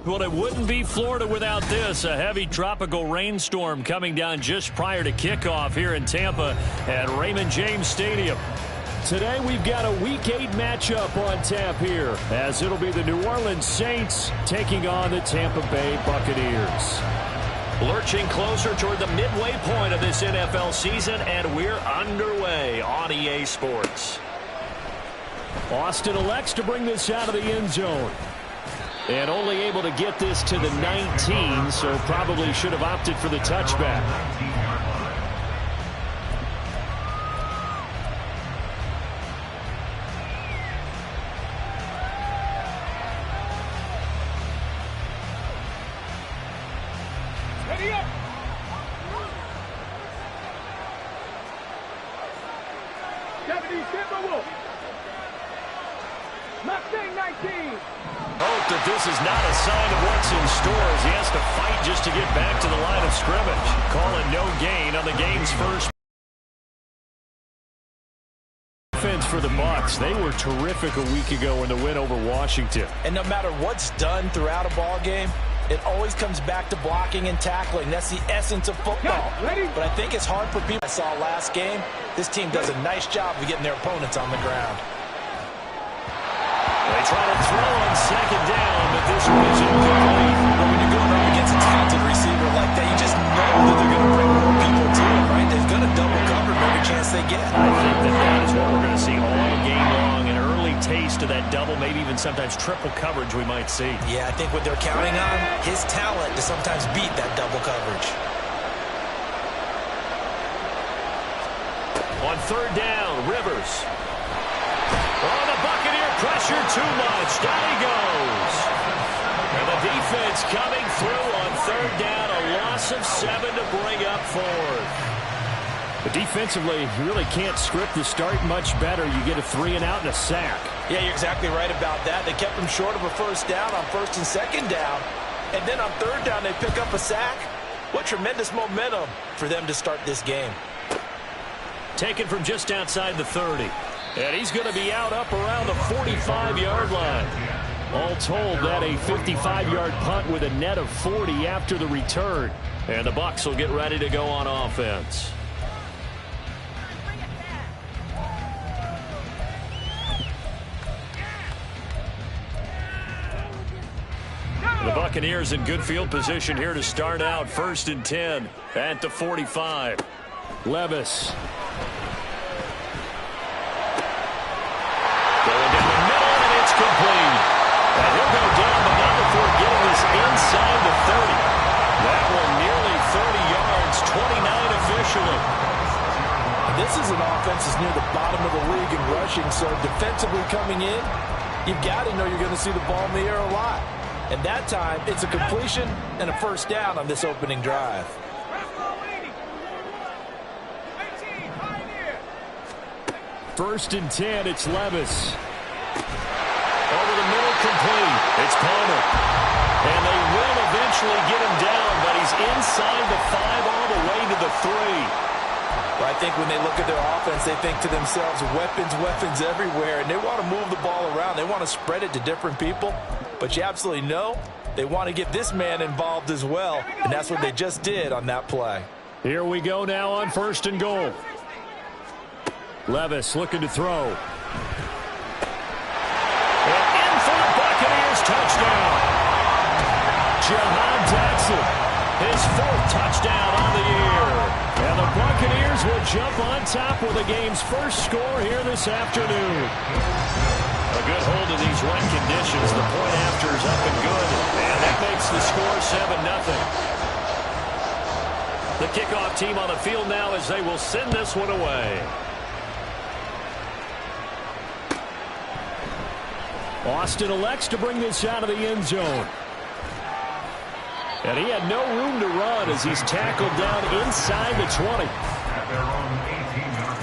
Well, it wouldn't be Florida without this. A heavy tropical rainstorm coming down just prior to kickoff here in Tampa at Raymond James Stadium. Today we've got a Week 8 matchup on tap here, as it'll be the New Orleans Saints taking on the Tampa Bay Buccaneers. Lurching closer toward the midway point of this NFL season, and we're underway on EA Sports. Austin elects to bring this out of the end zone. And only able to get this to the 19, so probably should have opted for the touchback. Ready up. Deputy Timberwolf. Mustang 19. Hope that this is not a sign of what's in store as he has to fight just to get back to the line of scrimmage. Calling no gain on the game's first. Defense for the Bucs. They were terrific a week ago in the win over Washington. And no matter what's done throughout a ball game, it always comes back to blocking and tackling. That's the essence of football. But I think it's hard for people. I saw last game, this team does a nice job of getting their opponents on the ground. They try to throw on second down, but this one is incomplete. But when you're going up against a talented receiver like that, you just know that they're going to bring more people to it, right? They're going to double cover every chance they get. I think that is what we're going to see all game long. An early taste of that double, maybe even sometimes triple coverage we might see. Yeah, I think what they're counting on, his talent to sometimes beat that double coverage. On third down, Rivers. Oh, the Buccaneer pressure too much. Down he goes. And the defense coming through on third down. A loss of 7 to bring up fourth. But defensively, you really can't script the start much better. You get a 3 and out and a sack. Yeah, you're exactly right about that. They kept them short of a first down on first and second down. And then on third down, they pick up a sack. What tremendous momentum for them to start this game. Taken from just outside the 30. And he's going to be out up around the 45-yard line. All told, that a 55-yard punt with a net of 40 after the return. And the Bucs will get ready to go on offense. The Buccaneers in good field position here to start out. 1st and 10 at the 45. Levis. Going down the middle, and it's complete. And he'll go down, but not before getting this inside the 30. That one nearly 30 yards, 29 officially. This is an offense that's near the bottom of the league in rushing, so defensively coming in, you've got to know you're going to see the ball in the air a lot. And that time, it's a completion and a first down on this opening drive. First and 10, it's Levis. Over the middle, complete. It's Palmer. And they will eventually get him down, but he's inside the 5 all the way to the 3. Well, I think when they look at their offense, they think to themselves, weapons everywhere, and they want to move the ball around. They want to spread it to different people, but you absolutely know they want to get this man involved as well, and that's what they just did on that play. Here we go now on 1st and goal. Levis looking to throw. And in for the Buccaneers, touchdown. Jahan Dotson, his 4th touchdown on the year. And the Buccaneers will jump on top with the game's first score here this afternoon. A good hold in these wet conditions. The point after is up and good. And that makes the score 7-0. The kickoff team on the field now as they will send this one away. Austin elects to bring this out of the end zone. And he had no room to run as he's tackled down inside the 20. At their own 18-yard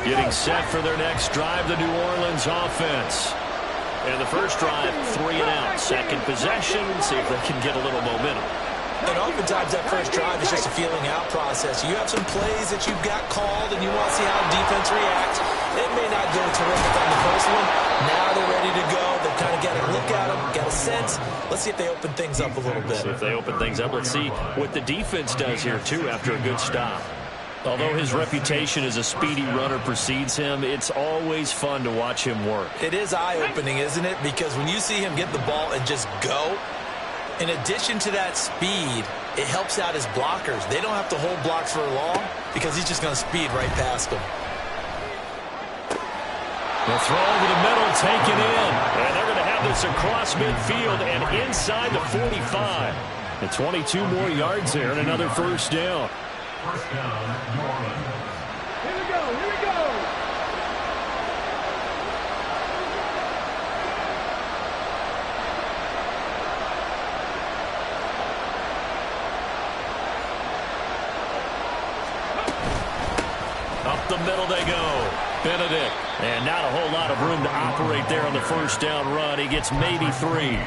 line. Getting set for their next drive, the New Orleans offense. And the first drive, 3 and out. Second possession, see if they can get a little momentum. And oftentimes that first drive is just a feeling out process. You have some plays that you've got called and you want to see how defense reacts. It may not go terrific on the first one. Now they're ready to go. They've kind of got a look at them, got a sense. Let's see if they open things up a little bit. See if they open things up. Let's see what the defense does here, too, after a good stop. Although his reputation as a speedy runner precedes him, it's always fun to watch him work. It is eye-opening, isn't it? Because when you see him get the ball and just go, in addition to that speed, it helps out his blockers. They don't have to hold blocks for long because he's just going to speed right past them. The throw over the middle, taken in. And they're going to have this across midfield and inside the 45. And 22 more yards there and another first down. First down, New Orleans. Here we go, here we go. Up the middle they go. Benedict. And not a whole lot of room to operate there on the first down run. He gets maybe 3.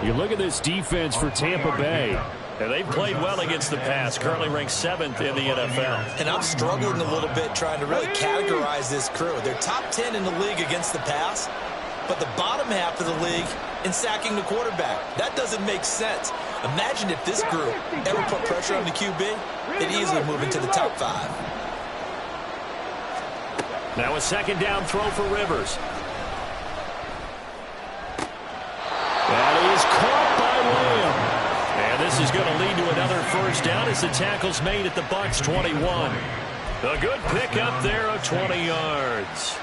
You look at this defense for Tampa Bay. And they've played well against the pass, currently ranked 7th in the NFL. And I'm struggling a little bit trying to really categorize this crew. They're top 10 in the league against the pass, but the bottom half of the league in sacking the quarterback. That doesn't make sense. Imagine if this group ever put pressure on the QB, they'd easily move into the top 5. Now a second down throw for Rivers. That is caught by Lamb. And this is going to lead to another first down as the tackle's made at the Bucs 21. A good pickup there of 20 yards.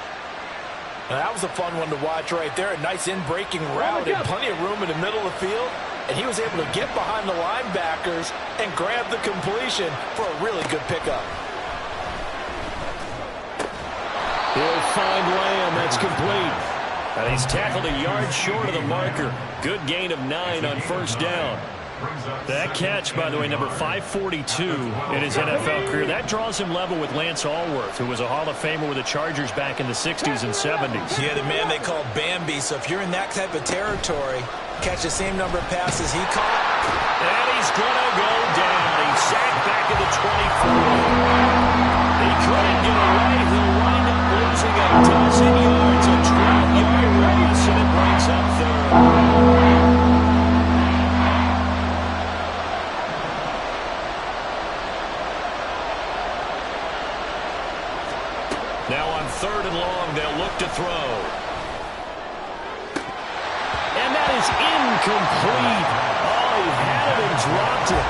Now, that was a fun one to watch right there. A nice in-breaking route and plenty of room in the middle of the field. And he was able to get behind the linebackers and grab the completion for a really good pickup. He'll find Lamb. That's complete. And he's tackled a yard short of the marker. Good gain of 9 on first down. That catch, by the way, number 542 in his NFL career, that draws him level with Lance Allworth, who was a Hall of Famer with the Chargers back in the 60s and 70s. Yeah, the man they call Bambi. So if you're in that type of territory, catch the same number of passes he caught. And he's going to go down. He's sacked back at the 24. He couldn't get away. He'll wind up losing a dozen yards, a 12-yard loss, and it brings up third. Now on 3rd and long, they'll look to throw. And that is incomplete. Oh, he had it and dropped it.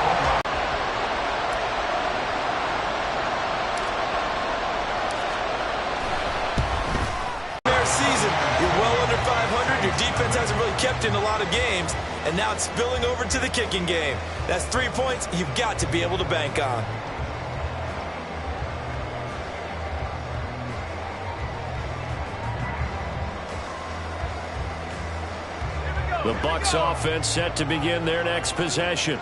Their season, you're well under 500. Your defense hasn't really kept in a lot of games. And now it's spilling over to the kicking game. That's 3 points you've got to be able to bank on. The Bucs offense set to begin their next possession.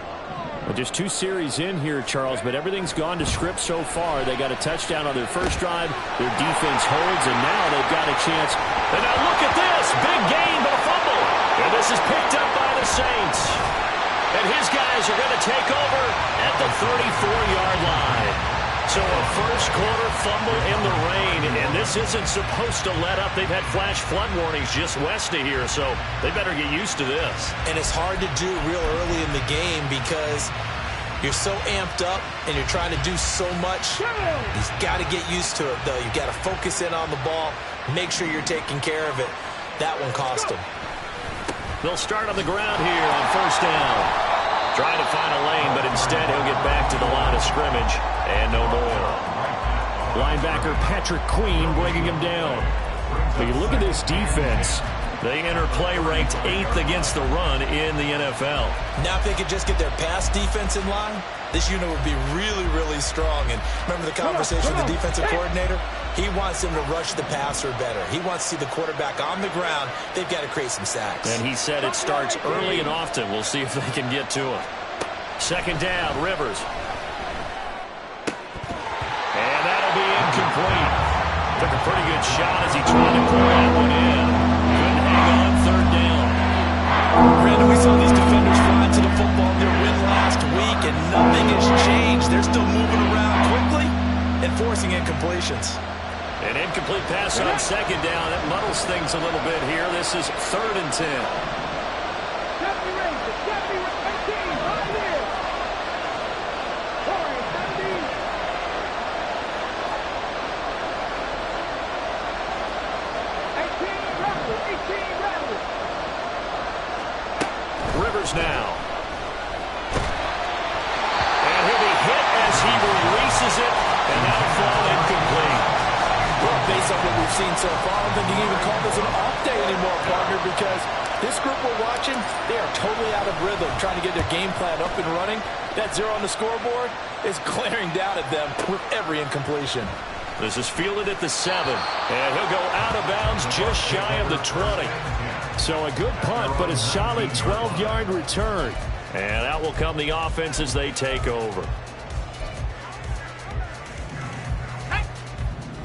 Well, just 2 series in here, Charles, but everything's gone to script so far. They got a touchdown on their first drive. Their defense holds, and now they've got a chance. And now look at this. Big gain, but a fumble. And this is picked up by the Saints. And his guys are going to take over at the 34-yard line. So a first-quarter fumble in the rain, and this isn't supposed to let up. They've had flash flood warnings just west of here, so they better get used to this. And it's hard to do real early in the game because you're so amped up and you're trying to do so much. You've got to get used to it, though. You've got to focus in on the ball, make sure you're taking care of it. That one cost them. They'll start on the ground here on first down. Trying to find a lane, but instead he'll get back to the line of scrimmage and no more. Linebacker Patrick Queen bringing him down. But you look at this defense. They enter play ranked 8th against the run in the NFL. Now if they could just get their pass defense in line, this unit would be really, really strong. And remember the conversation with the defensive coordinator? He wants them to rush the passer better. He wants to see the quarterback on the ground. They've got to create some sacks. And he said it starts early and often. We'll see if they can get to him. Second down, Rivers. And that'll be incomplete. Took a pretty good shot as he tried to pull that one in. Couldn't hang on third down. Brandon, we saw these defenders fly to the football in their win last week. Nothing has changed. They're still moving around quickly and forcing incompletions. An incomplete pass on second down. That muddles things a little bit here. This is 3rd and 10. Deputy Ranger, 18, right here. 70. 18 rattle. Rivers now. And he'll be hit as he releases it, and that'll fall incomplete. Well, based on what we've seen so far, I don't think you can even call this an off day anymore, partner, because this group we're watching, they are totally out of rhythm, trying to get their game plan up and running. That 0 on the scoreboard is glaring down at them with every incompletion. This is fielded at the 7, and he'll go out of bounds just shy of the 20. So a good punt, but a solid 12-yard return. And out will come the offense as they take over.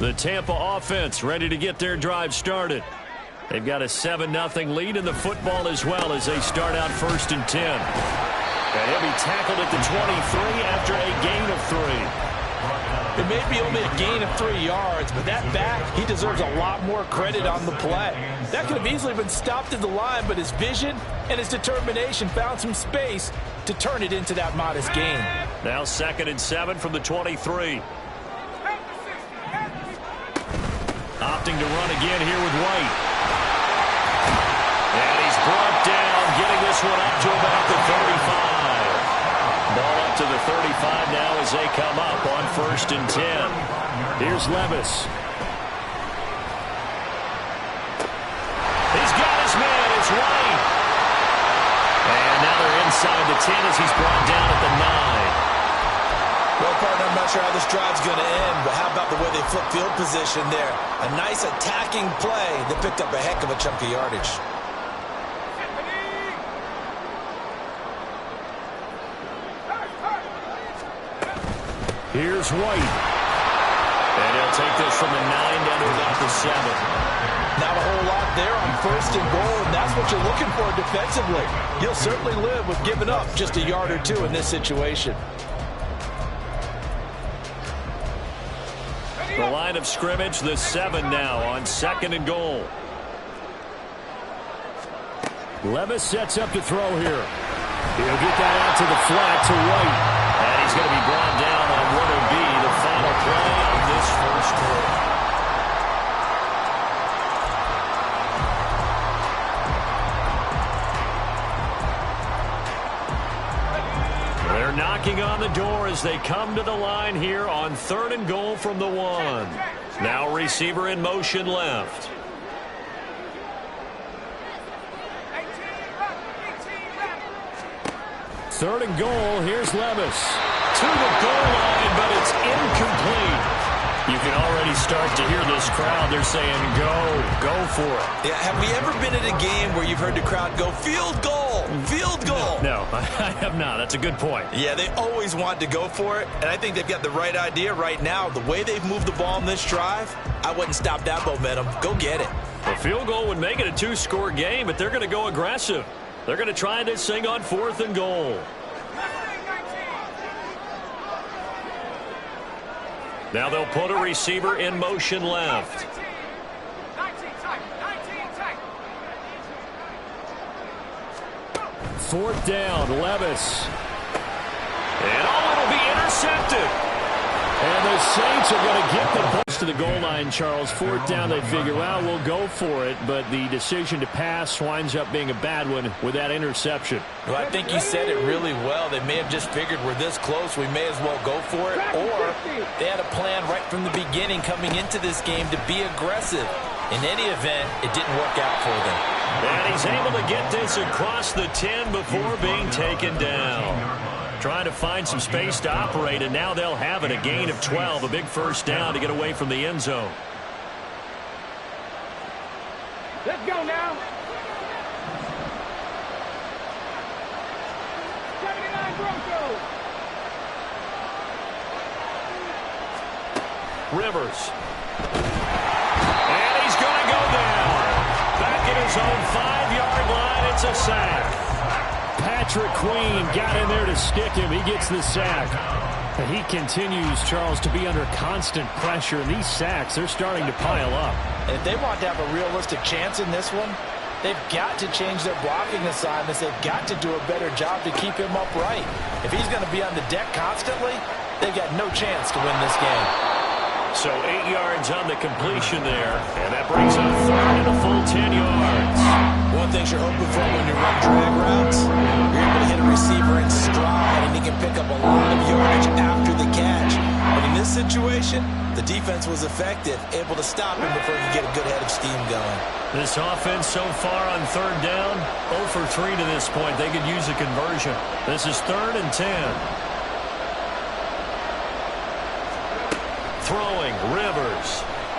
The Tampa offense ready to get their drive started. They've got a 7-0 lead in the football as well as they start out 1st and 10. And he'll be tackled at the 23 after a gain of 3. It may be only a gain of 3 yards, but that back, he deserves a lot more credit on the play. That could have easily been stopped at the line, but his vision and his determination found some space to turn it into that modest gain. Now 2nd and 7 from the 23. Opting to run again here with White. And he's brought down, getting this one up to about the 35. Ball up to the 35 now as they come up on 1st and 10. Here's Levis. He's got his man. It's White. And now they're inside the 10 as he's brought down at the 9. Well, partner, I'm not sure how this drive's going to end, but how about the way they flip field position there? A nice attacking play that picked up a heck of a chunk of yardage. Here's White. And he'll take this from the 9 down to about the 7. Not a whole lot there on 1st and goal, and that's what you're looking for defensively. You'll certainly live with giving up just a yard or 2 in this situation. The line of scrimmage, the 7 now on 2nd and goal. Levis sets up to throw here. He'll get that out to the flat to White. And he's going to be brought down on what will be the final play of this first quarter. They're knocking on the door as they come to the line here on 3rd and goal from the 1. Now receiver in motion left. Third and goal. Here's Levis. To the goal line, but it's incomplete. You can already start to hear this crowd. They're saying, go for it. Yeah, have we ever been at a game where you've heard the crowd go, field goal, field goal? No, I have not. That's a good point. Yeah, they always want to go for it, and I think they've got the right idea right now. The way they've moved the ball in this drive, I wouldn't stop that momentum. Go get it. A field goal would make it a 2-score game, but they're going to go aggressive. They're going to try this thing on 4th and goal. Now they'll put a receiver in motion left. 4th down, Levis. And it'll be intercepted. And the Saints are going to get the ball to the goal line, Charles. 4th down, they figure, well, we'll go for it. But the decision to pass winds up being a bad one with that interception. Well, I think you said it really well. They may have just figured we're this close, we may as well go for it. Or they had a plan right from the beginning coming into this game to be aggressive. In any event, it didn't work out for them. And he's able to get this across the 10 before being taken down. Trying to find some space to operate, and now they'll have it. A gain of 12, a big first down to get away from the end zone. Let's go now. 79 Broncos. Rivers. And he's going to go down. Back at his own 5-yard line, it's a sack. Patrick Queen got in there to stick him. He gets the sack. He continues, Charles, to be under constant pressure, and these sacks, they're starting to pile up. And if they want to have a realistic chance in this one, they've got to change their blocking assignments. They've got to do a better job to keep him upright. If he's going to be on the deck constantly, they've got no chance to win this game. So 8 yards on the completion there, and that brings up third and a full 10 yards. One thing you're hoping for when you run drag routes, you're able to hit a receiver in stride, and he can pick up a lot of yardage after the catch. But in this situation, the defense was effective, able to stop him before he could get a good head of steam going. This offense so far on third down, 0 for 3 to this point. They could use a conversion. This is 3rd and 10. Throwing, Rivers.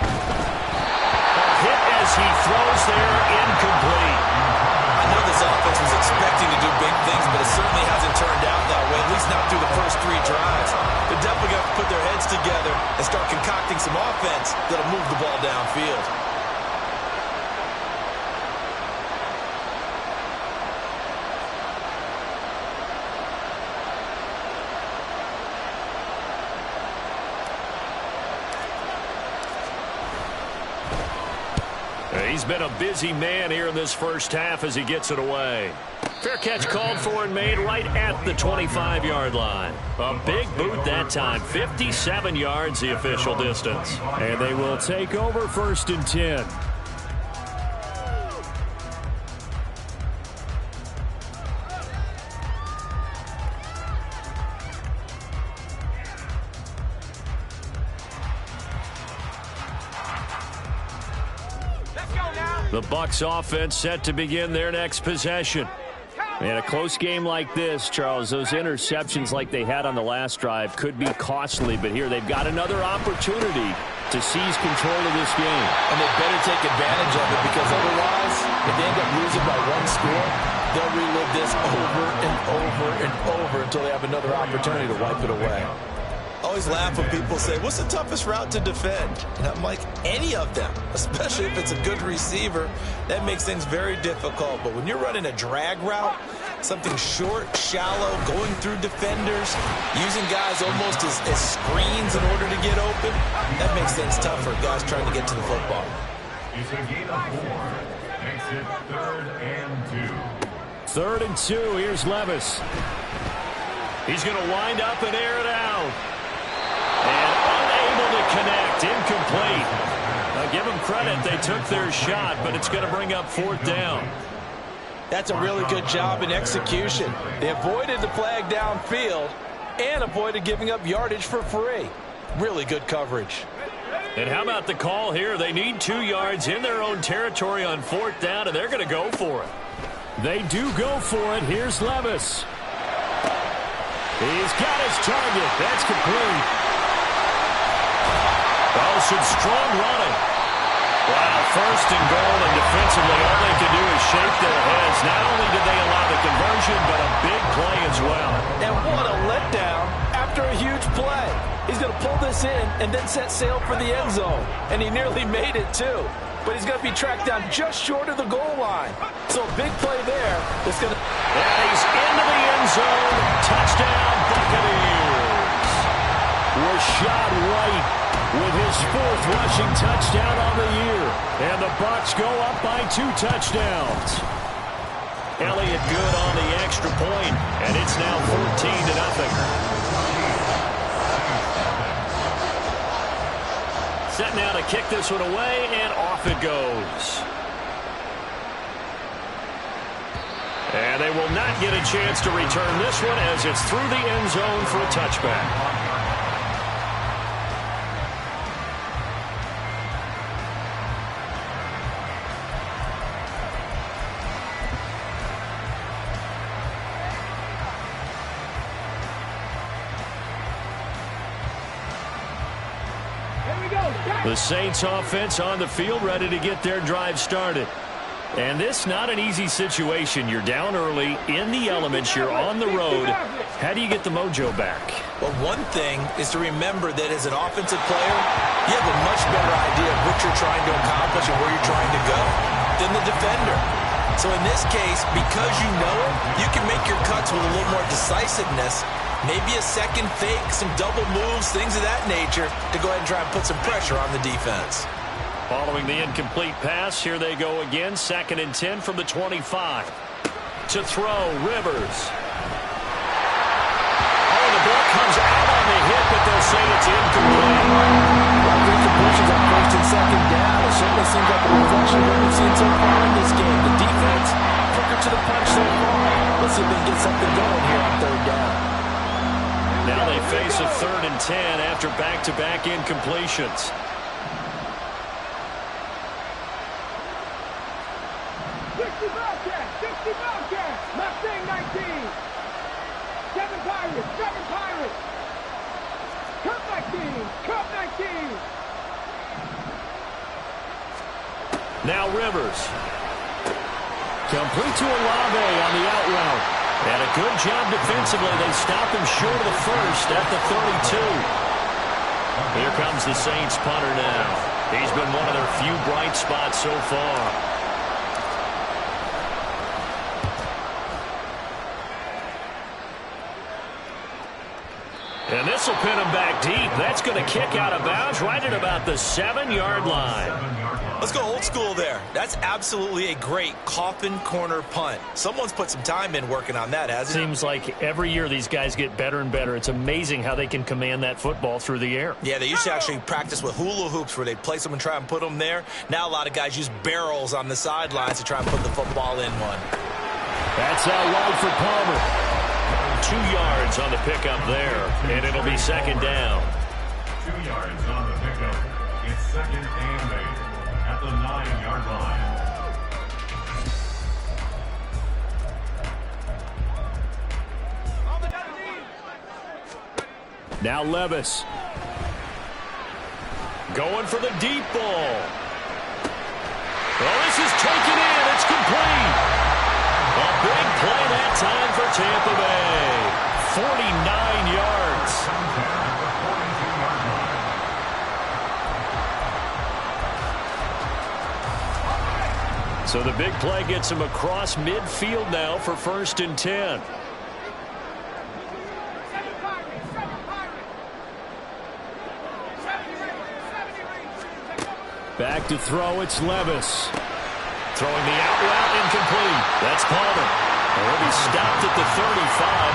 A hit as he throws there, incomplete. I know this offense was expecting to do big things, but it certainly hasn't turned out that way, at least not through the first 3 drives. They're definitely going to put their heads together and start concocting some offense that'll move the ball downfield. He's been a busy man here in this first half as he gets it away. Fair catch called for and made right at the 25-yard line. A big boot that time. 57 yards the official distance. And they will take over 1st and 10. The Bucs offense set to begin their next possession. In a close game like this, Charles, those interceptions like they had on the last drive could be costly, but here they've got another opportunity to seize control of this game. And they better take advantage of it, because otherwise, if they end up losing by 1 score, they'll relive this over and over and over until they have another opportunity to wipe it away. I always laugh when people say, what's the toughest route to defend? And I'm like, any of them, especially if it's a good receiver. That makes things very difficult. But when you're running a drag route, something short, shallow, going through defenders, using guys almost as screens in order to get open, that makes things tougher, guys trying to get to the football. It's a gain of 4. Makes it 3rd and 2. 3rd and 2. Here's Levis. He's going to wind up and air it out. And unable to connect. Incomplete. Now give them credit. They took their shot, but it's going to bring up 4th down. That's a really good job in execution. They avoided the flag downfield and avoided giving up yardage for free. Really good coverage. And how about the call here? They need 2 yards in their own territory on 4th down, and they're going to go for it. They do go for it. Here's Levis. He's got his target. That's complete. Some strong running. Wow, 1st and goal, and defensively all they can do is shake their heads. Not only did they allow the conversion, but a big play as well. And what a letdown after a huge play. He's going to pull this in and then set sail for the end zone. And he nearly made it too. But he's going to be tracked down just short of the goal line. So a big play there. It's going to... And he's into the end zone. Touchdown, Buccaneers. Rashad White with his 4th rushing touchdown on the year. And the Bucs go up by 2 touchdowns. Elliott good on the extra point, and it's now 14-0. Set now to kick this one away, and off it goes. And they will not get a chance to return this one as it's through the end zone for a touchback. The Saints offense on the field ready to get their drive started. And this not an easy situation. You're down early, in the elements, you're on the road. How do you get the mojo back? Well, one thing is to remember that as an offensive player, you have a much better idea of what you're trying to accomplish and where you're trying to go than the defender. So in this case, because you know it, you can make your cuts with a little more decisiveness. Maybe a second fake, some double moves, things of that nature to go ahead and try and put some pressure on the defense. Following the incomplete pass, here they go again. 2nd and 10 from the 25. To throw, Rivers. Oh, the ball comes out on the hit, but they'll say it's incomplete. Incompletions on 1st and 2nd down. It certainly seems like a reflection of what we've seen so far in this game. The defense, quicker to the punch so far. Let's see if they can get something going here on 3rd down. Now they face a 3rd and 10 after back-to-back incompletions. Mustang 19. 7 Pirates. Cup 19. Now Rivers. Complete to Olave on the out route. And a good job defensively. They stop him short of the first at the 32. Here comes the Saints punter now. He's been one of their few bright spots so far. And this will pin him back deep. That's going to kick out of bounds right at about the 7-yard line. Let's go old school there. That's absolutely a great coffin corner punt. Someone's put some time in working on that, hasn't it? Seems like every year these guys get better and better. It's amazing how they can command that football through the air. Yeah, they used to actually practice with hula hoops where they place them and try and put them there. Now a lot of guys use barrels on the sidelines to try and put the football in one. That's out wide for Palmer. 2 yards on the pickup there, and it'll be 2nd down. 2 yards on the pickup. It's 2nd and 8 at the 9-yard line. Now Levis. Going for the deep ball. Well, this is taken in. It's complete. A big play that time for Tampa Bay. 49 yards. So the big play gets him across midfield now for 1st and 10. Back to throw, it's Levis. Throwing the out route, incomplete. That's Palmer. He'll be stopped at the 35,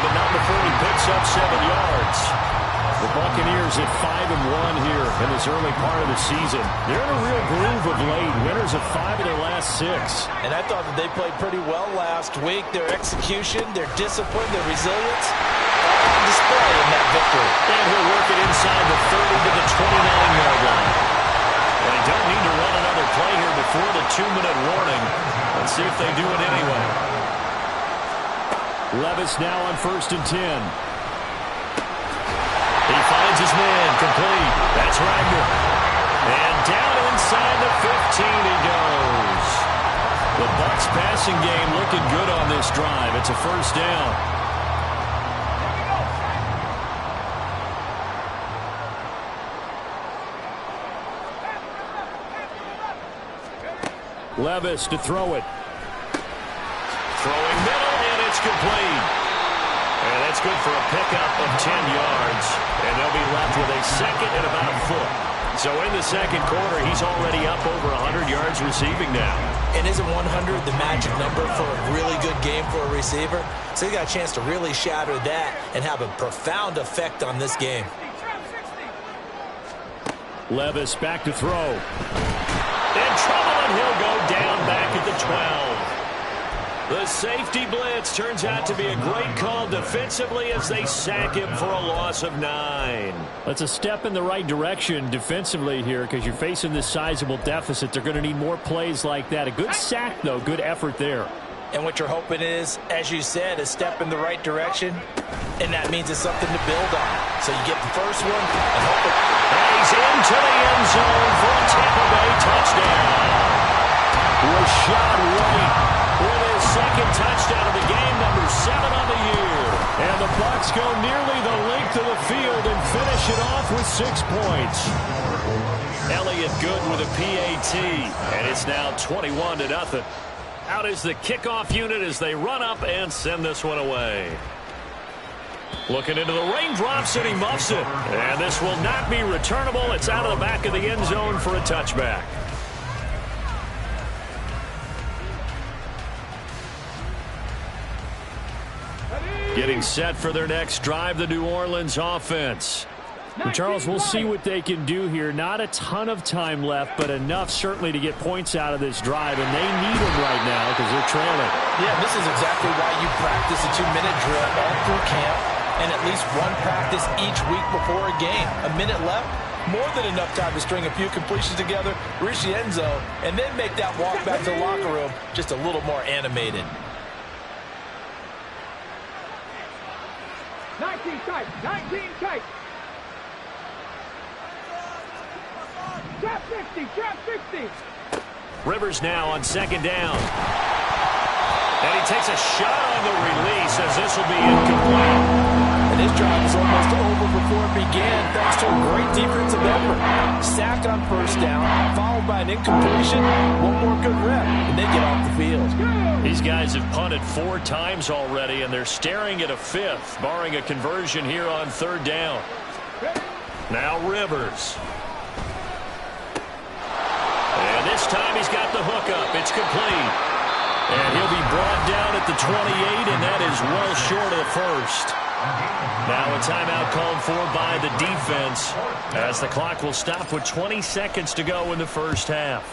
but not before he picks up 7 yards. The Buccaneers at 5-1 here in this early part of the season. They're in a real groove of late. Winners of 5 of their last 6. And I thought that they played pretty well last week. Their execution, their discipline, their resilience, all on display in that victory. And he'll work it inside the 30 to the 29-yard line. Well, they don't need to run another play here before the 2-minute warning. Let's see if they do it anyway. Levis now on 1st and 10. He finds his man, complete. That's Ragnar. And down inside the 15 he goes. The Bucs passing game looking good on this drive. It's a 1st down. Levis to throw it. Throwing middle, and it's complete. And that's good for a pickup of 10 yards. And they'll be left with a 2nd and about a foot. So in the 2nd quarter, he's already up over 100 yards receiving now. And isn't 100 the magic number for a really good game for a receiver? So he got a chance to really shatter that and have a profound effect on this game. Levis back to throw. In trouble, and he'll go down back at the 12. The safety blitz turns out to be a great call defensively as they sack him for a loss of 9. That's a step in the right direction defensively here because you're facing this sizable deficit. They're going to need more plays like that. A good sack, though. Good effort there. And what you're hoping is, as you said, a step in the right direction, and that means it's something to build on. So you get the first one and hope it. And he's into the end zone for a Tampa Bay touchdown. Rashad White with his 2nd touchdown of the game, number 7 on the year. And the Bucs go nearly the length of the field and finish it off with 6 points. Elliott Good with a PAT, and it's now 21-0. Out is the kickoff unit as they run up and send this one away. Looking into the raindrops, and he muffs it. And this will not be returnable. It's out of the back of the end zone for a touchback. Getting set for their next drive, the New Orleans offense. And Charles, we'll see what they can do here. Not a ton of time left, but enough certainly to get points out of this drive, and they need them right now because they're trailing. Yeah, this is exactly why you practice a 2-minute drill all through camp and at least one practice each week before a game. A minute left, more than enough time to string a few completions together, reach the end zone, and then make that walk back to the locker room just a little more animated. 19 tight, 19 tight. Trap 60, trap 60. Rivers now on second down. And he takes a shot on the release as this will be incomplete. And his drive is almost over before it began thanks to a great defensive effort. Sack on first down, followed by an incompletion. One more good rep, and they get off the field. These guys have punted 4 times already, and they're staring at a 5th, barring a conversion here on third down. Now Rivers. And this time he's got the hook up. It's complete. And he'll be brought down at the 28, and that is well short of the first. Now a timeout called for by the defense as the clock will stop with 20 seconds to go in the first half.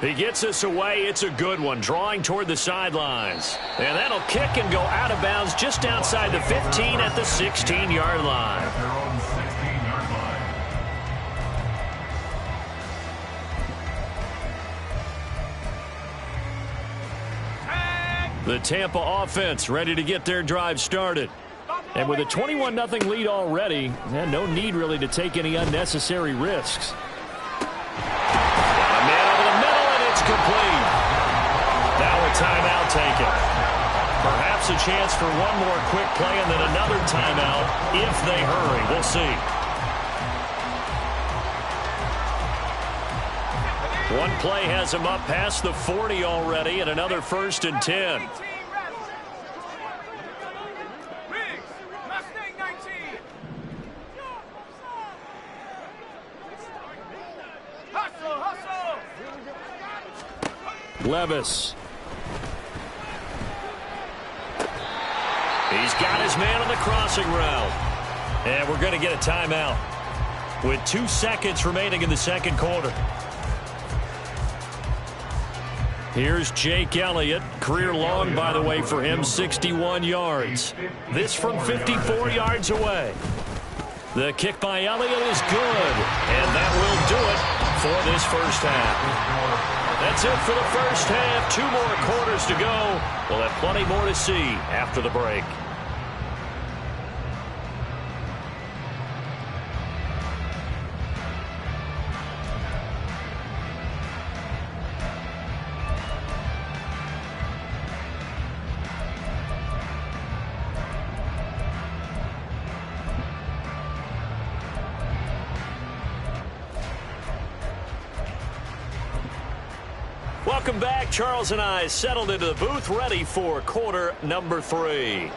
He gets us away. It's a good one, drawing toward the sidelines. And that'll kick and go out of bounds just outside the 15 at the 16-yard line. The Tampa offense ready to get their drive started. And with a 21-0 lead already, no need really to take any unnecessary risks. A man over the middle, and it's complete. Now a timeout taken. Perhaps a chance for one more quick play and then another timeout if they hurry. We'll see. One play has him up past the 40 already, and another 1st and 10. Levis. He's got his man on the crossing route. And we're going to get a timeout with 2 seconds remaining in the second quarter. Here's Jake Elliott. Career long, by the way, for him, 61 yards. This from 54 yards away. The kick by Elliott is good. And that will do it for this first half. That's it for the first half. 2 more quarters to go. We'll have plenty more to see after the break. Welcome back. Charles and I settled into the booth, ready for quarter number 3.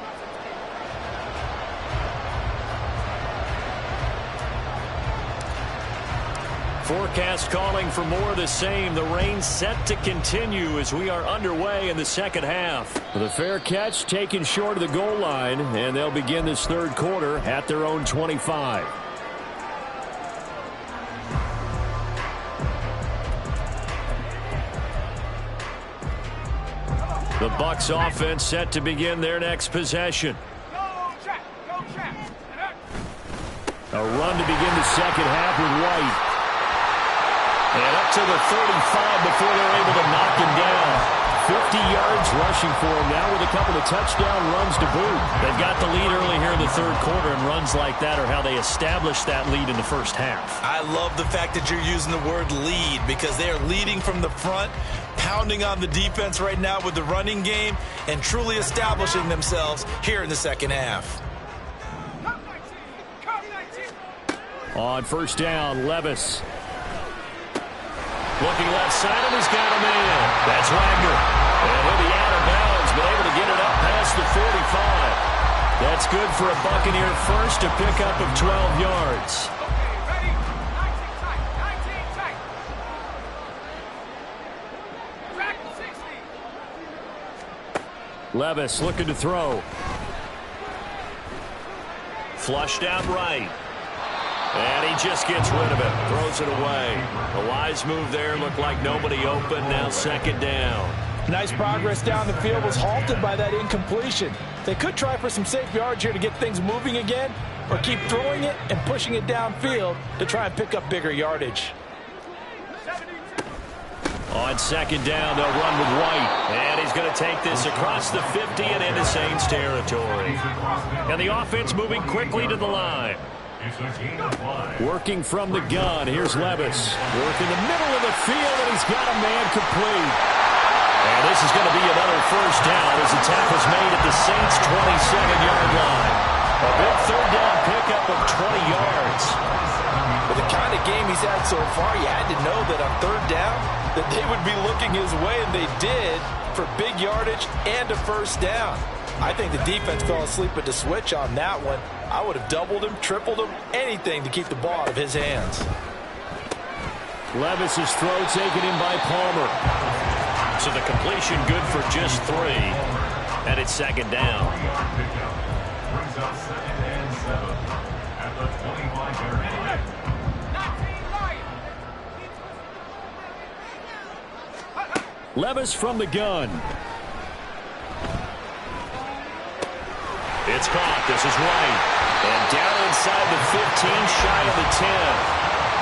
Forecast calling for more of the same. The rain set to continue as we are underway in the second half. The fair catch taken short of the goal line, and they'll begin this third quarter at their own 25. The Bucs offense set to begin their next possession. A run to begin the second half with White. And up to the 35 before they're able to knock him down. 50 yards rushing for him now with a couple of touchdown runs to boot. They've got the lead early here in the third quarter, and runs like that are how they establish that lead in the first half. I love the fact that you're using the word lead because they are leading from the front, pounding on the defense right now with the running game, and truly establishing themselves here in the second half. On first down, Levis. Looking left side, and he's got him in. That's Wagner. And he'll be out of bounds, but able to get it up past the 45. That's good for a Buccaneer first, a pickup of 12 yards. Ready? 19 tight. Track 60. Levis looking to throw. Flushed out right. And he just gets rid of it. Throws it away. A wise move there. Looked like nobody open. Now second down. Nice progress down the field was halted by that incompletion. They could try for some safe yards here to get things moving again, or keep throwing it and pushing it downfield to try and pick up bigger yardage. On second down, they'll run with White. And he's going to take this across the 50 and into Saints territory. And the offense moving quickly to the line. Working from the gun. Here's Levis. Working the middle of the field, and he's got a man complete. And this is going to be another first down as the tackle's made at the Saints' 27-yard line. A big third down pickup of 20 yards. With the kind of game he's had so far, you had to know that on third down that they would be looking his way, and they did, for big yardage and a first down. I think the defense fell asleep at the switch on that one. I would have doubled him, tripled him, anything to keep the ball out of his hands. Levis's throw taken in by Palmer. So the completion good for just 3. And it's second down. Brings up 2nd and 7 at the 25-yard line. Levis from the gun. It's caught. This is White. And down inside the 15, shy of the 10.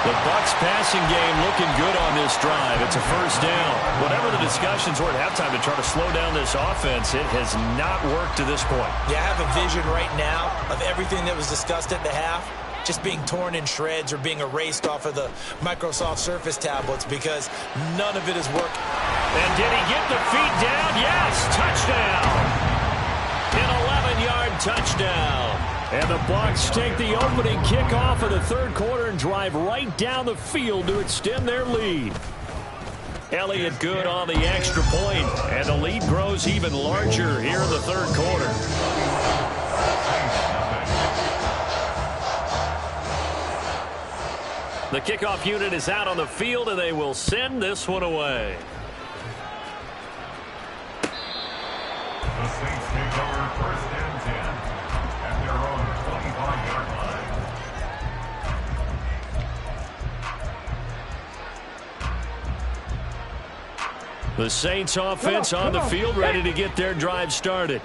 The Bucs passing game looking good on this drive. It's a first down. Whatever the discussions were at halftime to try to slow down this offense, it has not worked to this point. Yeah, I have a vision right now of everything that was discussed at the half just being torn in shreds or being erased off of the Microsoft Surface tablets because none of it is working. And did he get the feet down? Yes, touchdown. An 11-yard touchdown. And the Bucs take the opening kickoff of the third quarter and drive right down the field to extend their lead. Elliott good on the extra point, and the lead grows even larger here in the third quarter. The kickoff unit is out on the field, and they will send this one away. The Saints take over 1st and 10 at their own 25-yard line. The Saints offense on the field, ready to get their drive started.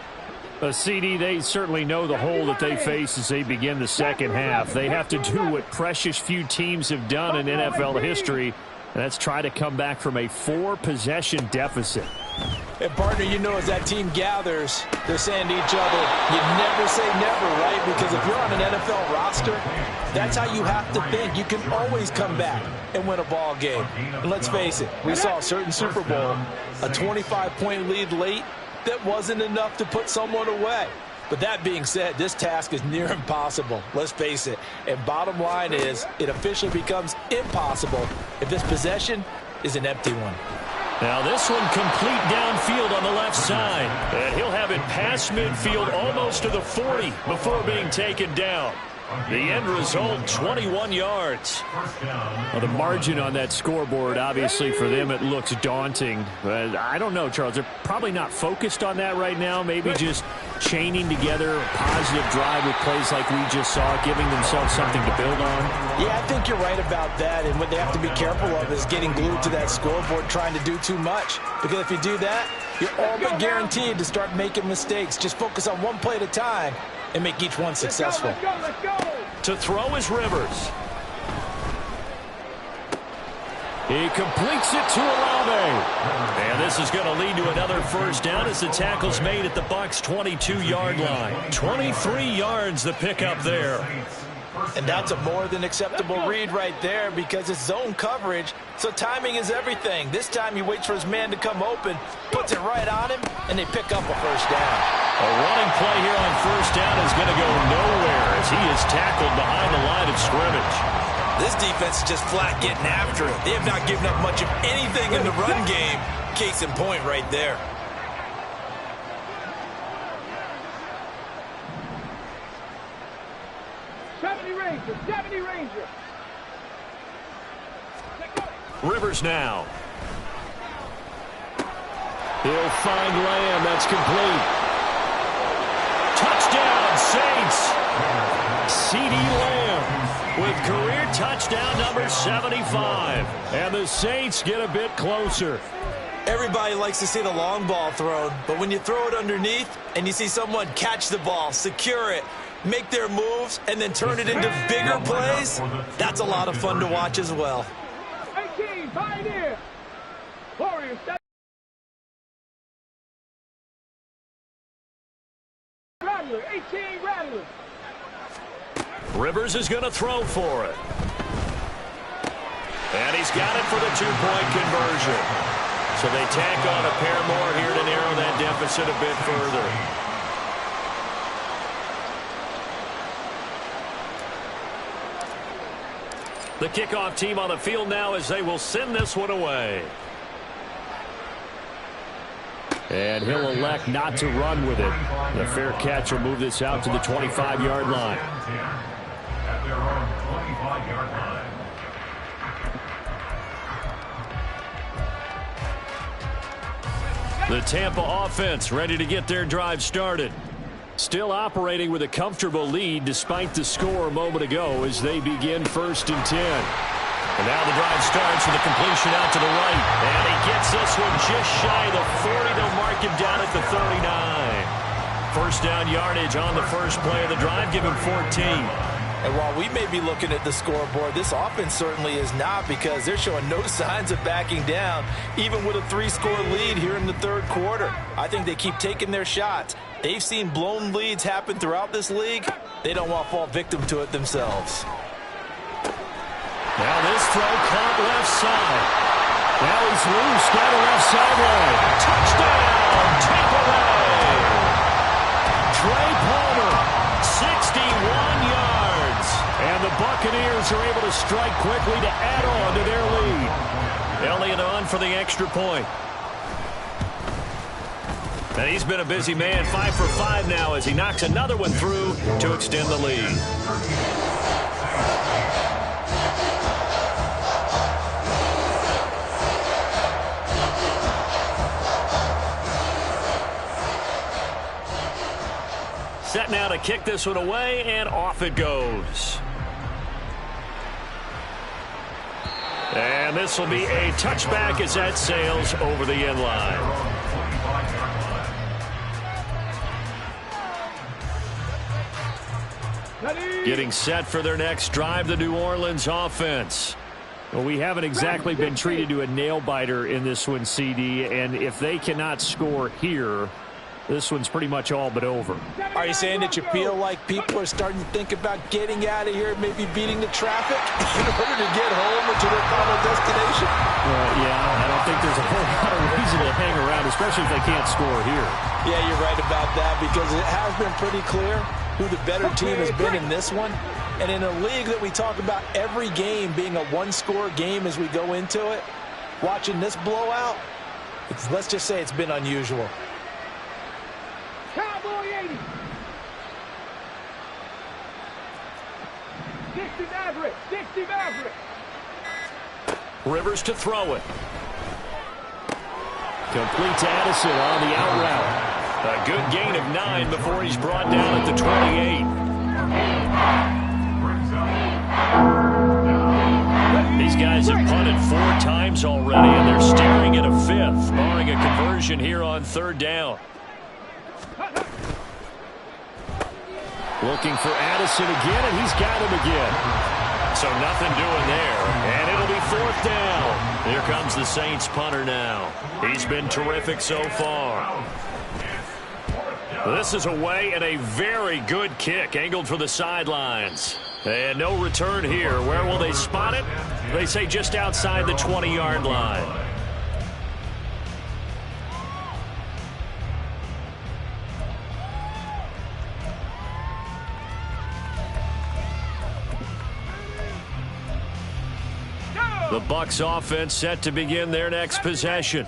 A CD, they certainly know the hole that they face as they begin the second half. They have to do what precious few teams have done in NFL history, and that's try to come back from a 4-possession deficit. And partner, you know, as that team gathers, they're saying to each other, you never say never, right? Because if you're on an NFL roster, that's how you have to think. You can always come back and win a ball game. And let's face it, we saw a certain Super Bowl, a 25-point lead late, that wasn't enough to put someone away. But that being said, this task is near impossible. Let's face it. And bottom line is, it officially becomes impossible if this possession is an empty one. Now this one complete downfield on the left side. And he'll have it past midfield almost to the 40 before being taken down. The end result, 21 yards. Well, the margin on that scoreboard, obviously for them, it looks daunting. But I don't know, Charles. They're probably not focused on that right now. Maybe just chaining together a positive drive with plays like we just saw, giving themselves something to build on. Yeah, I think you're right about that. And what they have to be careful of is getting glued to that scoreboard, trying to do too much. Because if you do that, you're all but guaranteed to start making mistakes. Just focus on one play at a time and make each one successful. Let's go. To throw is Rivers. He completes it to Olave. And this is going to lead to another first down as the tackle's made at the Bucs' 22-yard line. 23 yards the pickup there. And that's a more than acceptable read right there because it's zone coverage, so timing is everything. This time he waits for his man to come open, puts it right on him, and they pick up a first down. A running play here on first down is going to go nowhere as he is tackled behind the line of scrimmage. This defense is just flat getting after it. They have not given up much of anything in the run game. Case in point right there. Ranger, 70 Ranger. Rivers now. He'll find Lamb. That's complete. Touchdown, Saints. C.D. Lamb with career touchdown number 75. And the Saints get a bit closer. Everybody likes to see the long ball thrown, but when you throw it underneath and you see someone catch the ball, secure it, make their moves, and then turn it into bigger plays, that's a lot of fun to watch as well. 18, Pioneer. Warriors. Rattler, 18, Rattler. Rivers is going to throw for it. And he's got it for the two-point conversion. So they tack on a pair more here to narrow that deficit a bit further. The kickoff team on the field now as they will send this one away. And he'll elect not to run with it. The fair catch will move this out to the 25-yard line. At their own 25-yard line. The Tampa offense ready to get their drive started. Still operating with a comfortable lead despite the score a moment ago as they begin 1st and 10. And now the drive starts with a completion out to the right. And he gets this one just shy of the 40. They'll mark him down at the 39. First down yardage on the first play of the drive. Give him 14. And while we may be looking at the scoreboard, this offense certainly is not, because they're showing no signs of backing down, even with a 3-score lead here in the third quarter. I think they keep taking their shots. They've seen blown leads happen throughout this league. They don't want to fall victim to it themselves. Now this throw caught left side. Now he's loose down the left sideline. Touchdown, Tampa Bay. Trey Palmer, 61 yards. And the Buccaneers are able to strike quickly to add on to their lead. Elliott on for the extra point. And he's been a busy man, 5 for 5 now as he knocks another one through to extend the lead. Set now to kick this one away, and off it goes. And this will be a touchback as that sails over the end line. Getting set for their next drive, the New Orleans offense. Well, we haven't exactly been treated to a nail-biter in this one, CD, and if they cannot score here, this one's pretty much all but over. Are you saying that you feel like people are starting to think about getting out of here, maybe beating the traffic in order to get home or to their final destination? Yeah, I don't think there's a whole lot of reason to hang around, especially if they can't score here. Yeah, you're right about that, because it has been pretty clear who the better team has been in this one. And in a league that we talk about every game being a one-score game as we go into it, watching this blowout, let's just say it's been unusual. Cowboy 80. 60 Maverick. 60 Maverick. Rivers to throw it. Complete to Addison on the out route. A good gain of 9 before he's brought down at the 28. These guys have punted 4 times already, and they're staring at a 5th, barring a conversion here on 3rd down. Looking for Addison again, and he's got him again. So nothing doing there, and it'll be 4th down. Here comes the Saints punter now. He's been terrific so far. This is away, and a very good kick angled for the sidelines. And no return here. Where will they spot it? They say just outside the 20-yard line. The Bucs offense set to begin their next possession.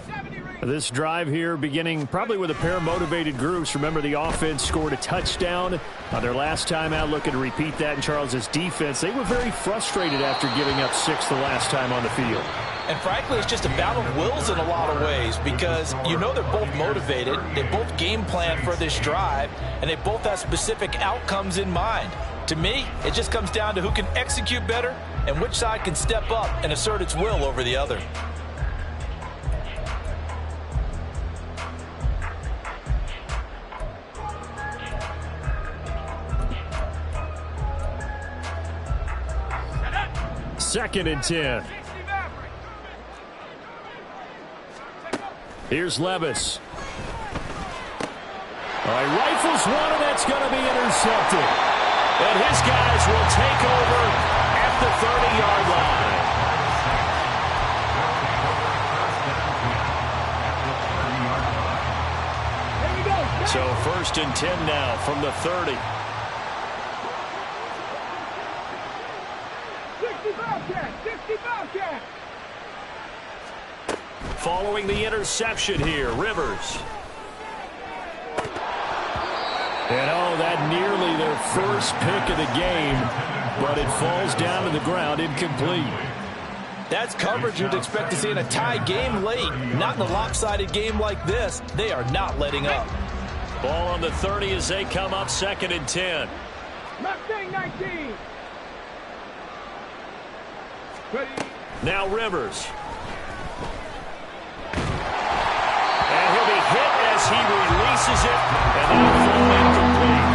This drive here beginning probably with a pair of motivated groups. Remember, the offense scored a touchdown on their last time out, looking to repeat that in Charles's defense. They were very frustrated after giving up 6 the last time on the field. And frankly, it's just a battle of wills in a lot of ways because you know they're both motivated. They both game plan for this drive, and they both have specific outcomes in mind. To me, it just comes down to who can execute better and which side can step up and assert its will over the other. Second and 10. Here's Levis. All right, rifles one, and that's going to be intercepted. And his guys will take over at the 30-yard line. So first and 10 now from the 30. 60 Bobcat. Following the interception here, Rivers. And oh, that nearly their first pick of the game, but it falls down to the ground incomplete. That's coverage you'd expect to see in a tie game late. Not in a lopsided game like this. They are not letting up. Ball on the 30 as they come up second and 10. Mustang 19. Ready. Now Rivers. And he'll be hit as he releases it, and that'll fall incomplete.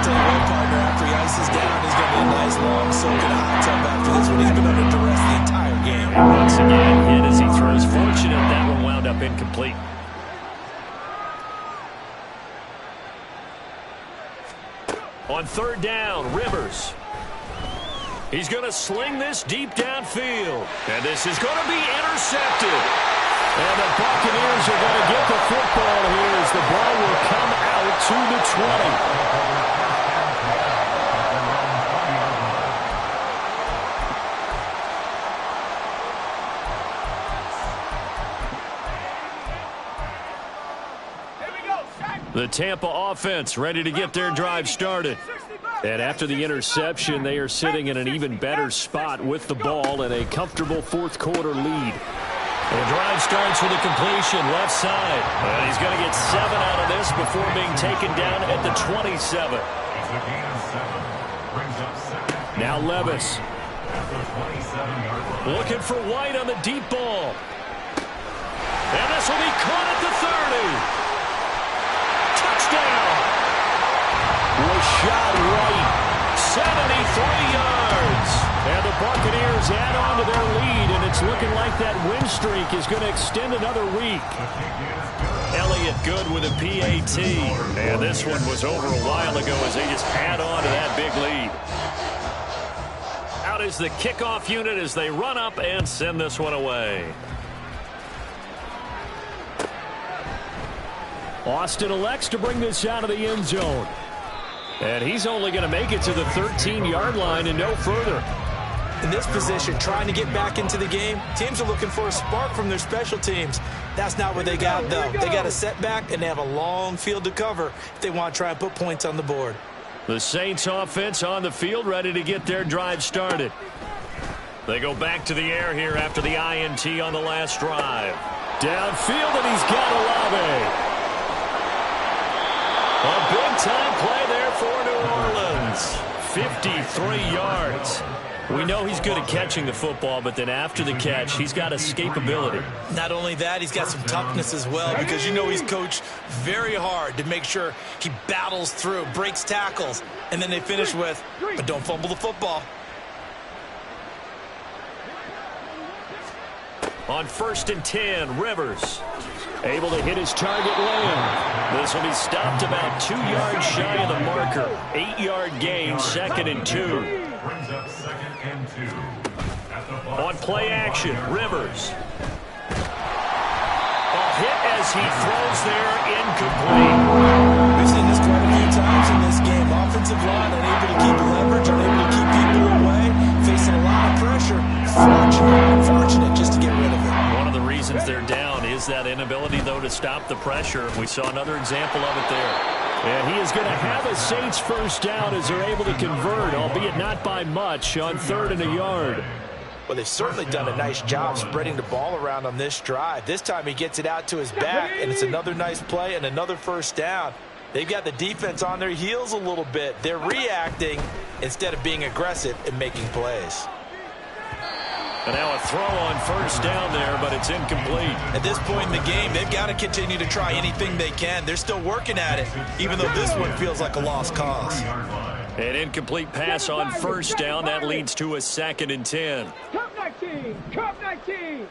Tell you what, partner, after he ices down, he's going to be a nice long soak in a hot tub after this one. He's been under duress the entire game. And once again, hit as he throws. Fortunate that one wound up incomplete. On third down, Rivers. He's going to sling this deep downfield. And this is going to be intercepted. And the Buccaneers are going to get the football here as the ball will come out to the 20. The Tampa offense ready to get their drive started. And after the interception, they are sitting in an even better spot with the ball and a comfortable fourth quarter lead. The drive starts with a completion left side. And he's going to get 7 out of this before being taken down at the 27. Now Levis. Looking for White on the deep ball. And this will be caught at the 30. Touchdown. Rashad White, 73 yards. And the Buccaneers add on to their lead, and it's looking like that win streak is going to extend another week. Elliott good with a PAT. And this one was over a while ago as they just add on to that big lead. Out is the kickoff unit as they run up and send this one away. Austin elects to bring this out of the end zone. And he's only going to make it to the 13-yard line and no further. In this position, trying to get back into the game, teams are looking for a spark from their special teams. That's not what they got, though. They got a setback, and they have a long field to cover if they want to try and put points on the board. The Saints offense on the field ready to get their drive started. They go back to the air here after the INT on the last drive. Downfield, and he's got Olave. A big-time play there for New Orleans. 53 yards. We know he's good at catching the football, but then after the catch, he's got escapability. Not only that, he's got some toughness as well because you know he's coached very hard to make sure he battles through, breaks tackles, and then they finish with, but don't fumble the football. On first and 10, Rivers. Able to hit his target Lamb. This will be stopped about 2 yards shy of the marker. 8-yard gain, second and 2. On play action, Rivers. A hit as he throws there, incomplete. We've seen this quite a few times in this game. Offensive line unable to keep leverage, unable to keep people away, facing a lot of pressure. Fortunate just to get rid of it. One of the reasons they're down is is that inability, though, to stop the pressure. We saw another example of it there. And he is going to have a Saints first down as they're able to convert, albeit not by much, on 3rd and a yard. Well, they've certainly done a nice job spreading the ball around on this drive. This time he gets it out to his back, and it's another nice play and another first down. They've got the defense on their heels a little bit. They're reacting instead of being aggressive and making plays. And now a throw on first down there, but it's incomplete. At this point in the game, they've got to continue to try anything they can. They're still working at it, even though this one feels like a lost cause. An incomplete pass on first down. That leads to a 2nd and 10. Cup 19. Cup 19.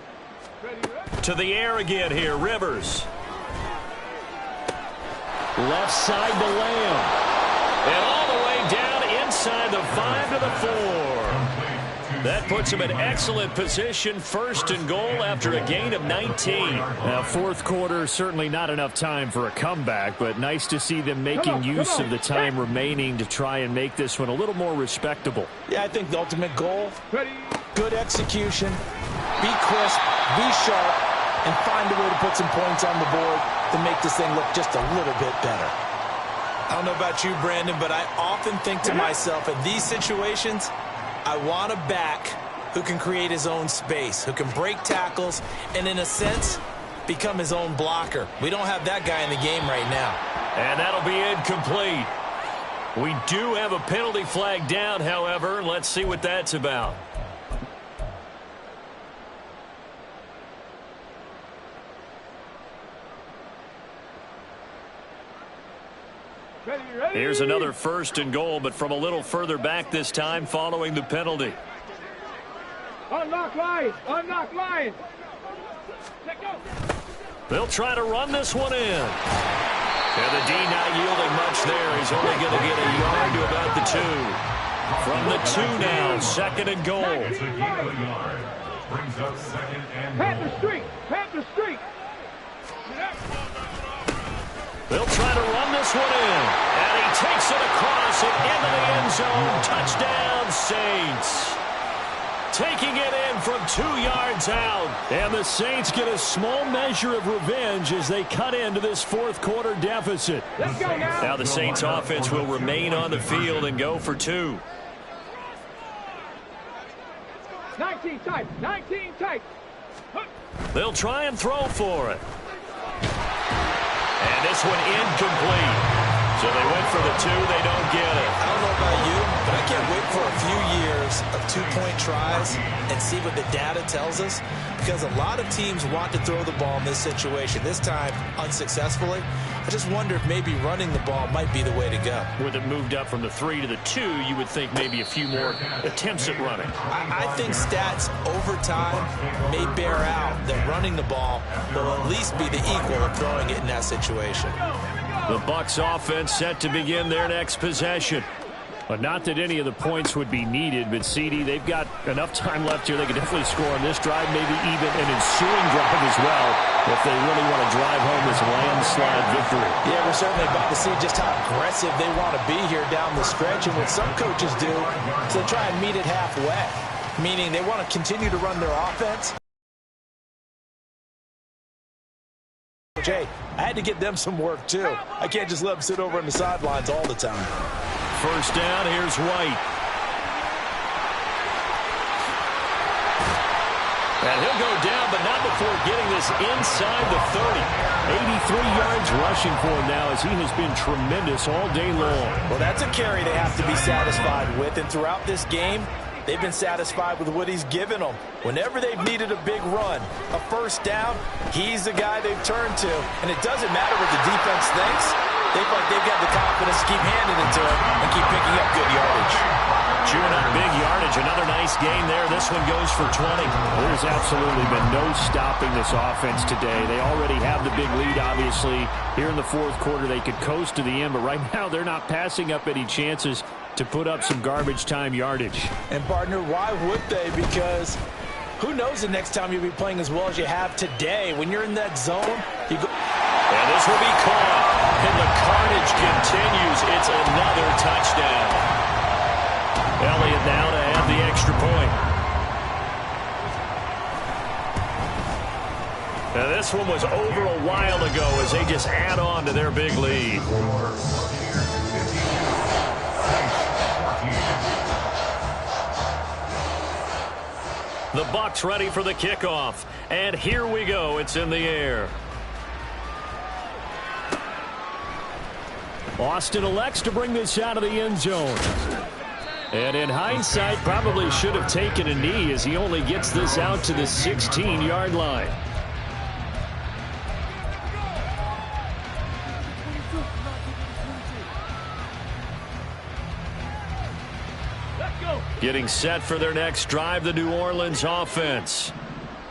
To the air again here, Rivers. Left side to Lamb. And all the way down inside the 5 to the 4. That puts him in excellent position, 1st and goal after a gain of 19. Now, 4th quarter, certainly not enough time for a comeback, but nice to see them making use of the time remaining to try and make this one a little more respectable. Yeah, I think the ultimate goal, good execution, be crisp, be sharp, and find a way to put some points on the board to make this thing look just a little bit better. I don't know about you, Brandon, but I often think to myself, in these situations, I want a back who can create his own space, who can break tackles, and in a sense, become his own blocker. We don't have that guy in the game right now. And that'll be incomplete. We do have a penalty flag down, however. Let's see what that's about. Here's another 1st and goal, but from a little further back this time following the penalty. Unlock line. Unlock line. They'll try to run this one in. And the D not yielding much there. He's only going to get a yard to about the 2. From the 2 now, 2nd and goal. Brings up 2nd and goal. Panther Street. Panther Street. They'll try to run this one in. And he takes it across and into the end zone. Touchdown, Saints. Taking it in from 2 yards out. And the Saints get a small measure of revenge as they cut into this 4th quarter deficit. Let's go now. Now the Saints offense will remain on the field and go for 2. 19 tight. 19 tight. They'll try and throw for it. And this one incomplete. So they went for the 2. They don't get it. I don't know about you, but I can't wait for a few years of 2-point tries and see what the data tells us, because a lot of teams want to throw the ball in this situation. This time, unsuccessfully. I just wonder if maybe running the ball might be the way to go. With it moved up from the 3 to the 2, you would think maybe a few more attempts at running. I think stats over time may bear out that running the ball will at least be the equal of throwing it in that situation. The Bucs offense set to begin their next possession. But not that any of the points would be needed, but CD, they've got enough time left here. They could definitely score on this drive, maybe even an ensuing drive as well, if they really want to drive home this landslide victory. Yeah, we're certainly about to see just how aggressive they want to be here down the stretch. And what some coaches do is they try and meet it halfway, meaning they want to continue to run their offense. Hey, I had to get them some work, too. I can't just let them sit over on the sidelines all the time. First down, here's White. And he'll go down, but not before getting this inside the 30. 83 yards rushing for him now as he has been tremendous all day long. Well, that's a carry they have to be satisfied with, and throughout this game, they've been satisfied with what he's given them. Whenever they've needed a big run, a first down, he's the guy they've turned to. And it doesn't matter what the defense thinks. They feel like they've got the confidence to keep handing it to him and keep picking up good yardage. Chewing up big yardage. Another nice gain there. This one goes for 20. There's absolutely been no stopping this offense today. They already have the big lead, obviously. Here in the 4th quarter, they could coast to the end, but right now they're not passing up any chances to put up some garbage time yardage. And, partner, why would they? Because who knows the next time you'll be playing as well as you have today. When you're in that zone, you go. And this will be caught. And the carnage continues. It's another touchdown. Elliott now to add the extra point. And this one was over a while ago as they just add on to their big lead. The Bucs ready for the kickoff. And here we go. It's in the air. Austin elects to bring this out of the end zone. And in hindsight, probably should have taken a knee as he only gets this out to the 16-yard line. Getting set for their next drive, the New Orleans offense.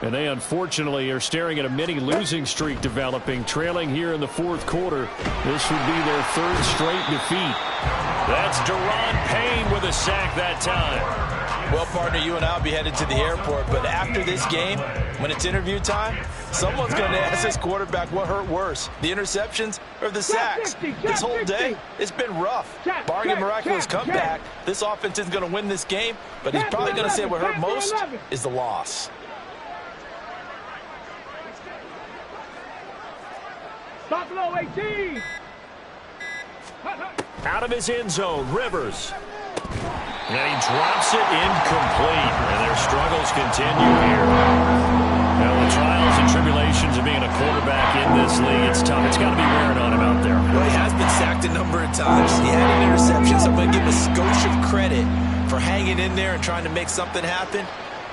And they unfortunately are staring at a mini losing streak developing, trailing here in the fourth quarter. This would be their third straight defeat. That's Deron Payne with a sack that time. Well, partner, you and I will be headed to the airport, but after this game, when it's interview time, someone's going to ask this quarterback what hurt worse, the interceptions or the sacks. This whole day, it's been rough. Barring a miraculous comeback, this offense isn't going to win this game, but he's probably going to say what hurt most is the loss. Stop low, 18. Out of his end zone, Rivers. And he drops it incomplete. And their struggles continue here. Now, the trials and tribulations of being a quarterback in this league, it's tough. It's got to be wearing on him out there. Well, he has been sacked a number of times. He had an interception, so I'm going to give him a skosh of credit for hanging in there and trying to make something happen,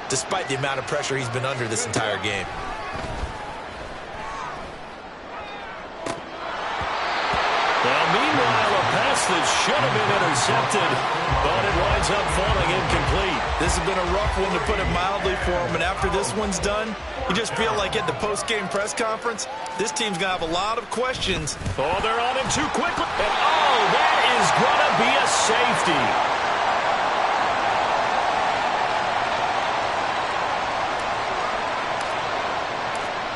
despite the amount of pressure he's been under this entire game. Well, meanwhile, a pass that should have been intercepted, but it winds up falling incomplete. This has been a rough one, to put it mildly, for him, and after this one's done, you just feel like at the post-game press conference, this team's going to have a lot of questions. Oh, they're on him too quickly. And, oh, that is going to be a safety.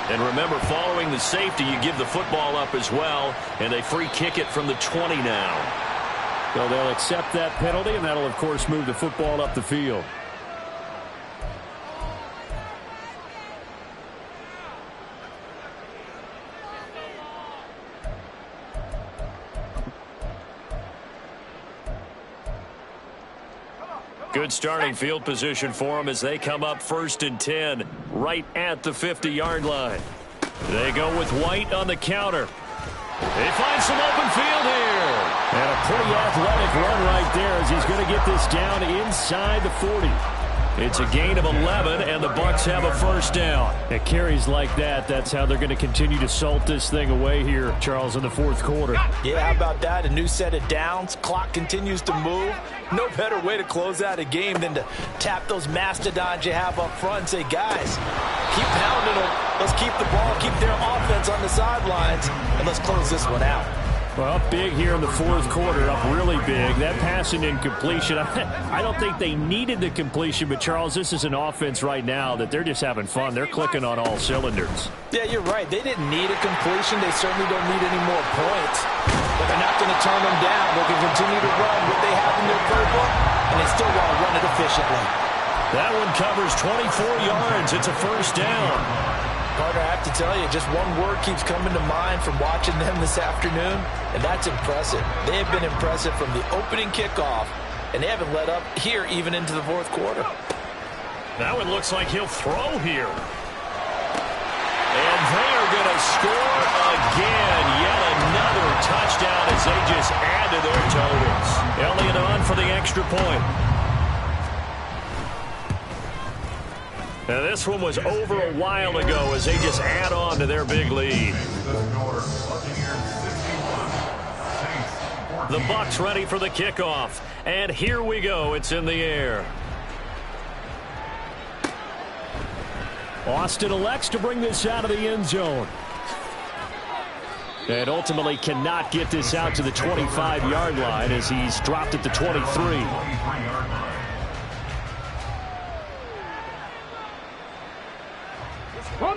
And remember, following the safety, you give the football up as well, and they free kick it from the 20 now. So they'll accept that penalty, and that'll, of course, move the football up the field. Good starting field position for them as they come up 1st and 10 right at the 50-yard line. They go with White on the counter. They find some open field here. And a pretty athletic run right there as he's going to get this down inside the 40. It's a gain of 11, and the Bucs have a first down. At carries like that, that's how they're going to continue to salt this thing away here, Charles, in the fourth quarter. Yeah, how about that? A new set of downs. Clock continues to move. No better way to close out a game than to tap those mastodons you have up front and say, guys, keep pounding them. Let's keep the ball, keep their offense on the sidelines, and let's close this one out. Well, up big here in the fourth quarter, up really big. That passing incompletion, I don't think they needed the completion, but, Charles, this is an offense right now that they're just having fun. They're clicking on all cylinders. Yeah, you're right. They didn't need a completion. They certainly don't need any more points. But they're not going to turn them down. They can continue to run what they have in their playbook, and they still want to run it efficiently. That one covers 24 yards. It's a first down. Carter, I have to tell you, just one word keeps coming to mind from watching them this afternoon, and that's impressive. They have been impressive from the opening kickoff, and they haven't let up here even into the fourth quarter. That one looks like he'll throw here. And they are going to score again. Yet another touchdown as they just add to their totals. Elliott on for the extra point. Now, this one was over a while ago as they just add on to their big lead. The Bucs ready for the kickoff. And here we go. It's in the air. Austin elects to bring this out of the end zone. And ultimately cannot get this out to the 25-yard line as he's dropped at the 23.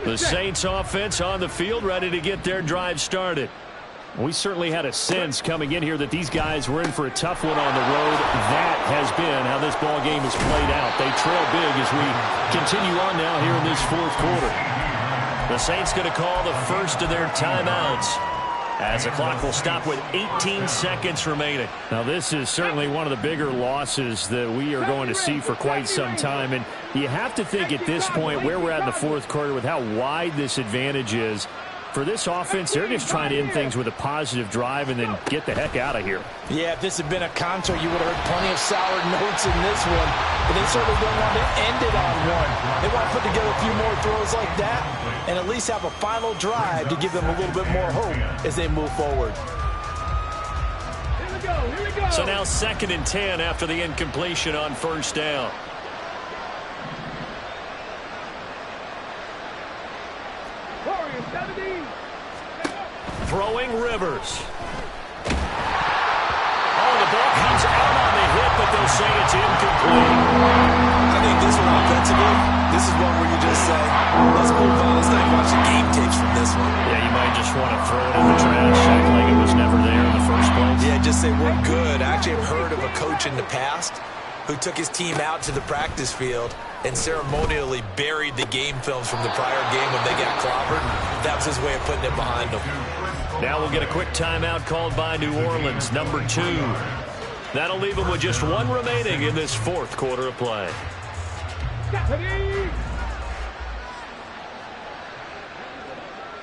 The Saints offense on the field, ready to get their drive started. We certainly had a sense coming in here that these guys were in for a tough one on the road. That has been how this ball game has played out. They trail big as we continue on now here in this fourth quarter. The Saints going to call the first of their timeouts, as the clock will stop with 18 seconds remaining. Now, this is certainly one of the bigger losses that we are going to see for quite some time. And you have to think at this point where we're at in the fourth quarter with how wide this advantage is. For this offense, they're just trying to end things with a positive drive and then get the heck out of here. Yeah, if this had been a concert, you would have heard plenty of sour notes in this one. But they certainly don't want to end it on one. They want to put together a few more throws like that and at least have a final drive to give them a little bit more hope as they move forward. Here we go. So now 2nd and 10 after the incompletion on first down. Throwing Rivers. Oh, the ball comes out on the hit, but they'll say it's incomplete. I think this one offensively, this is one where you just say, let's move on. Let's not watch the game tapes from this one. Yeah, you might just want to throw it in the trash, act like it was never there in the first place. Yeah, just say we're good. I actually have heard of a coach in the past who took his team out to the practice field and ceremonially buried the game films from the prior game when they got clobbered. That was his way of putting it behind them. Now we'll get a quick timeout called by New Orleans, number 2. That'll leave them with just 1 remaining in this fourth quarter of play.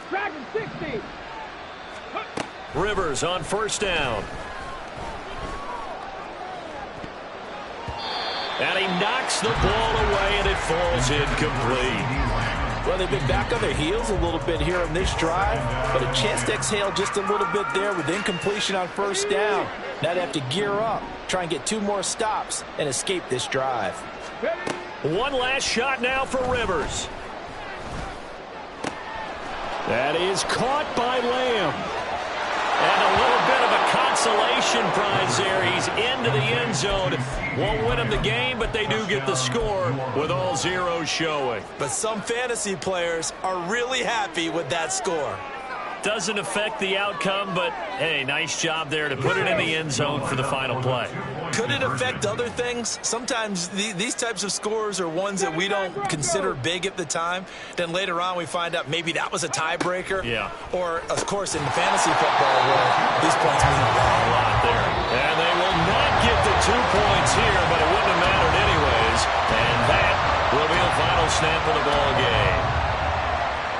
Dragon 60. Rivers on first down. And he knocks the ball away, and it falls incomplete. Well, they've been back on their heels a little bit here on this drive, but a chance to exhale just a little bit there with incompletion on first down. Now they have to gear up, try and get 2 more stops, and escape this drive. One last shot now for Rivers. That is caught by Lamb. And a little bit of a consolation prize there. He's into the end zone. Won't win him the game, but they do get the score with all zeros showing. But some fantasy players are really happy with that score. Doesn't affect the outcome, but, hey, nice job there to put it in the end zone for the final play. Could it affect other things? Sometimes these types of scores are ones that we don't consider big at the time. Then later on we find out maybe that was a tiebreaker. Yeah. Or, of course, in the fantasy football world, these points mean a lot there. And they will not get the 2 points here, but it wouldn't have mattered anyways. And that will be the final snap of the ball game.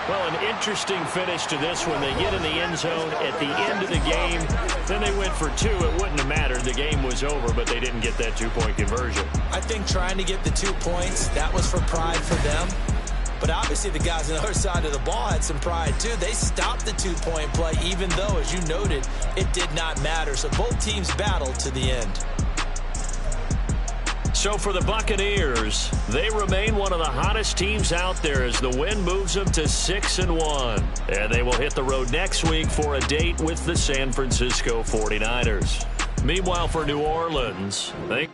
Well, an interesting finish to this one. They get in the end zone at the end of the game. Then they went for 2. It wouldn't have mattered. The game was over, but they didn't get that 2-point conversion. I think trying to get the 2 points, that was for pride for them. But obviously the guys on the other side of the ball had some pride too. They stopped the 2-point play, even though, as you noted, it did not matter. So both teams battled to the end. So for the Buccaneers, they remain one of the hottest teams out there as the win moves them to 6-1. And they will hit the road next week for a date with the San Francisco 49ers. Meanwhile, for New Orleans, they